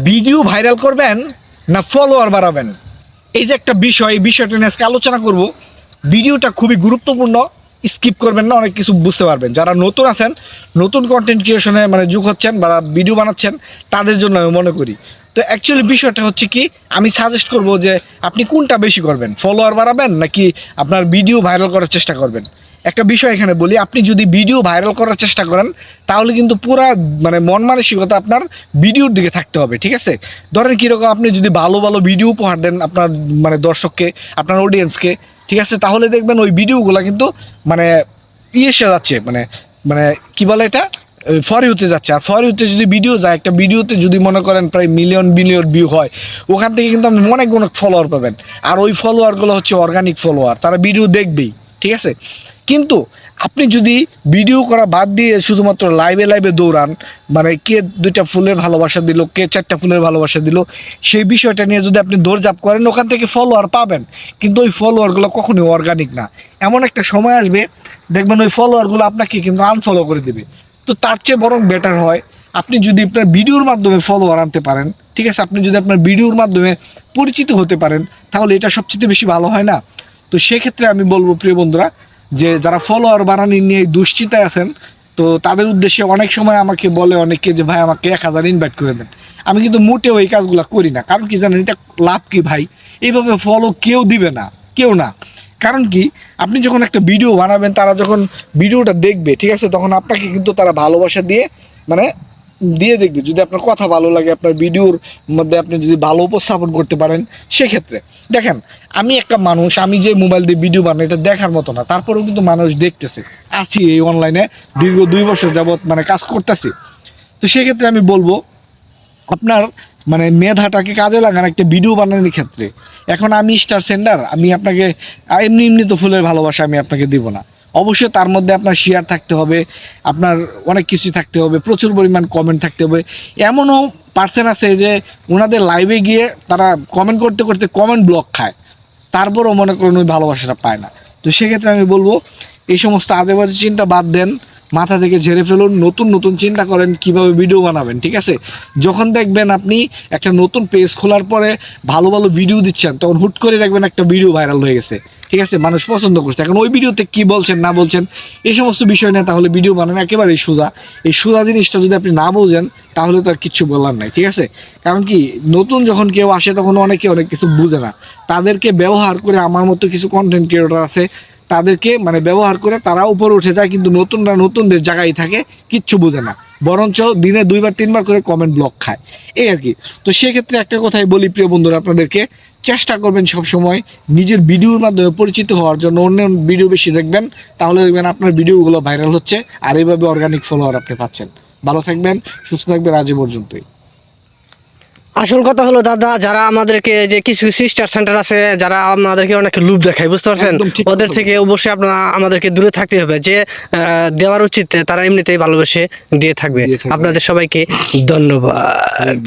Video viral করবেন না follower বাড়াবেন, এই যে একটা বিষয়, এই বিষয়টা নিয়ে আজকে আলোচনা করব। ভিডিওটা খুবই গুরুত্বপূর্ণ, স্কিপ করবেন না, অনেক কিছু বুঝতে পারবেন। যারা নতুন আছেন, নতুন কন্টেন্ট ক্রিয়েশনে মানে যুগ হচ্ছেন বা ভিডিও বানাচ্ছেন, তাদের জন্য আমি মনে করি। তো অ্যাকচুয়ালি বিষয়টা হচ্ছে কি, আমি সাজেস্ট করব যে আপনি কোনটা বেশি করবেন, ফলোয়ার বাড়াবেন নাকি আপনার ভিডিও ভাইরাল করার চেষ্টা করবেন। একটা বিষয় এখানে বলি, আপনি যদি ভিডিও ভাইরাল করার চেষ্টা করেন তাহলে কিন্তু পুরা মানে মন মানসিকতা আপনার ভিডিওর দিকে থাকতে হবে, ঠিক আছে। ধরেন কীরকম, আপনি যদি ভালো ভালো ভিডিও উপহার দেন আপনার মানে দর্শককে, আপনার অডিয়েন্সকে, ঠিক আছে, তাহলে দেখবেন ওই ভিডিওগুলো কিন্তু মানে এসে যাচ্ছে, মানে মানে কি বলে এটা, ফর ইউতে যাচ্ছে। আর ফর ইউতে যদি ভিডিও যায়, একটা ভিডিওতে যদি মনে করেন প্রায় মিলিয়ন বিলিয়ন ভিউ হয়, ওখান থেকে কিন্তু আপনি অনেক ফলোয়ার পাবেন। আর ওই ফলোয়ারগুলো হচ্ছে অর্গানিক ফলোয়ার, তারা ভিডিও দেখবেই, ঠিক আছে। কিন্তু আপনি যদি ভিডিও করা বাদ দিয়ে শুধুমাত্র লাইভে লাইভে দৌড়ান, মানে কে 2টা ফুলের ভালোবাসা দিল, কে 4টা ফুলের ভালোবাসা দিল, সেই বিষয়টা নিয়ে যদি আপনি দৌড়ঝাঁপ করেন, ওখান থেকে ফলোয়ার পাবেন, কিন্তু ওই ফলোয়ারগুলো কখনোই অর্গানিক না। এমন একটা সময় আসবে দেখবেন ওই ফলোয়ারগুলো আপনাকে কিন্তু আনফলো করে দেবে। তো তার চেয়ে বরং বেটার হয় আপনি যদি আপনার ভিডিওর মাধ্যমে ফলোয়ার আনতে পারেন, ঠিক আছে, আপনি যদি আপনার ভিডিওর মাধ্যমে পরিচিত হতে পারেন, তাহলে এটা সবচেয়ে বেশি ভালো হয় না? তো সেক্ষেত্রে আমি বলবো প্রিয় বন্ধুরা, যে যারা ফলোয়ার বাড়ানি নিয়ে দুশ্চিন্তায় আছেন, তো তাদের উদ্দেশ্যে অনেক সময় আমাকে বলে অনেকে যে ভাই আমাকে 1000 ইনভাইট করে দেন। আমি কিন্তু মোটেও এই কাজগুলো করি না। কারণ কি জানেন, এটা লাভ কি ভাই? এইভাবে ফলো কেউ দিবে না, কেউ না। কারণ কি, আপনি যখন একটা ভিডিও বানাবেন, তারা যখন ভিডিওটা দেখবে, ঠিক আছে, তখন আপনাকে কিন্তু তারা ভালোবাসা দিয়ে মানে দিয়ে দেখবে। যদি আপনার কথা ভালো লাগে, আপনার ভিডিওর মধ্যে আপনি যদি ভালো উপস্থাপন করতে পারেন, সেক্ষেত্রে দেখেন, আমি একটা মানুষ, আমি যে মোবাইল দিয়ে ভিডিও বানাই এটা দেখার মতো না, তারপরেও কিন্তু মানুষ দেখতেছে। আছি এই অনলাইনে দীর্ঘ 2 বছর যাবৎ মানে কাজ করতেছি। তো সেক্ষেত্রে আমি বলবো আপনার মানে মেধাটাকে কাজে লাগান একটা ভিডিও বানানোর ক্ষেত্রে। এখন আমি স্টার সেন্ডার, আমি আপনাকে এমনি এমনি তো ফুলের ভালোবাসা আমি আপনাকে দিব না। অবশ্যই তার মধ্যে আপনার শেয়ার থাকতে হবে, আপনার অনেক কিছুই থাকতে হবে, প্রচুর পরিমাণ কমেন্ট থাকতে হবে। এমনও পার্সন আছে যে ওনাদের লাইভে গিয়ে তারা কমেন্ট করতে করতে কমেন্ট ব্লক খায়, তারপরও মনে করুন ওই ভালোবাসাটা পায় না। তো সেক্ষেত্রে আমি বলবো এই সমস্ত আজেবাজে চিন্তা বাদ দেন, মাথা থেকে ঝেড়ে ফেলুন, নতুন নতুন চিন্তা করেন কিভাবে ভিডিও বানাবেন, ঠিক আছে। যখন দেখবেন আপনি একটা নতুন পেজ খোলার পরে ভালো ভালো ভিডিও দিচ্ছেন, তখন হুট করে দেখবেন একটা ভিডিও ভাইরাল হয়ে গেছে, ঠিক আছে, মানুষ পছন্দ করছে। এখন ওই ভিডিওতে কি বলছেন না বলছেন এই সমস্ত বিষয় নিয়ে তাহলে ভিডিও বানানো একেবারেই সোজা। এই সোজা জিনিসটা যদি আপনি না বোঝেন তাহলে তো আর কিচ্ছু বলার নাই, ঠিক আছে। কারণ কি, নতুন যখন কেউ আসে তখন অনেকে অনেক কিছু বুঝে না, তাদেরকে ব্যবহার করে আমার মতো কিছু কন্টেন্ট ক্রিয়েটর আছে, তাদেরকে মানে ব্যবহার করে তারা উপরে উঠে যায়, কিন্তু নতুনরা নতুনদের জায়গায় থাকে, কিচ্ছু বোঝে না, বরঞ্চ দিনে 2বার 3বার করে কমেন্ট ব্লক খায়, এই আর কি। তো সেক্ষেত্রে একটা কথাই বলি প্রিয় বন্ধুরা, আপনাদেরকে চেষ্টা করবেন সবসময় নিজের ভিডিওর মাধ্যমে পরিচিত হওয়ার জন্য। অন্য ভিডিও বেশি দেখবেন, তাহলে দেখবেন আপনার ভিডিওগুলো ভাইরাল হচ্ছে, আর এইভাবে অর্গানিক ফলোয়ার আপনি পাচ্ছেন। ভালো থাকবেন, সুস্থ থাকবেন, আজ এ পর্যন্তই। আসল কথা হলো দাদা, যারা আমাদেরকে যে কিছু সিস্টার সেন্টার আছে, যারা আমাদেরকে অনেক লোভ দেখায়, বুঝতে পারছেন, একদম ঠিক ওদের কথা থেকে অবশ্যই আপনারা আমাদেরকে দূরে থাকতে হবে। যে দেওয়ার উচিত তারা এমনিতেই ভালোবেসে দিয়ে থাকবে। আপনাদের সবাইকে ধন্যবাদ।